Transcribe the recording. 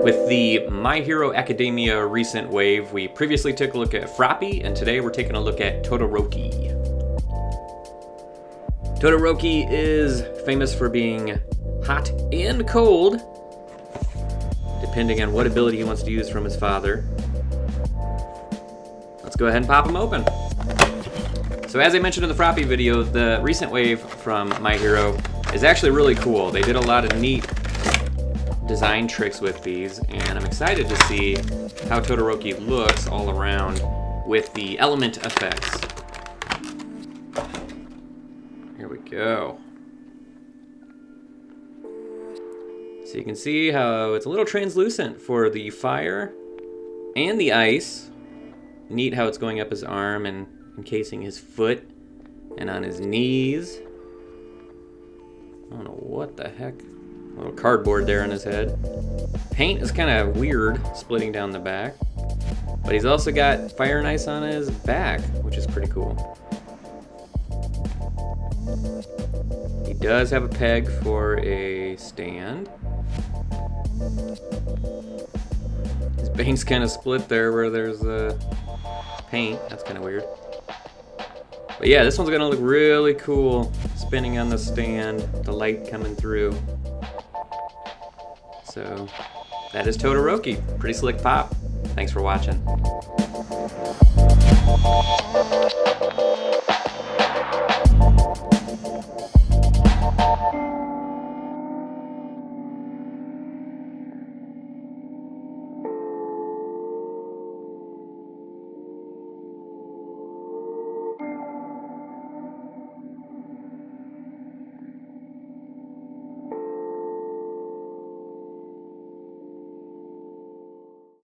With the My Hero Academia recent wave, we previously took a look at Froppy, and today we're taking a look at Todoroki. Todoroki is famous for being hot and cold, depending on what ability he wants to use from his father. Let's go ahead and pop him open. So as I mentioned in the Froppy video, the recent wave from My Hero is actually really cool. They did a lot of neat design tricks with these, and I'm excited to see how Todoroki looks all around with the element effects. Here we go. So you can see how it's a little translucent for the fire and the ice. Neat how it's going up his arm and encasing his foot and on his knees. I don't know what the heck. A little cardboard there on his head. Paint is kind of weird, splitting down the back. But he's also got fire and ice on his back, which is pretty cool. He does have a peg for a stand. His bank's kind of split there where there's paint. That's kind of weird. But yeah, this one's gonna look really cool, spinning on the stand, the light coming through. So that is Todoroki. Pretty slick pop. Thanks for watching.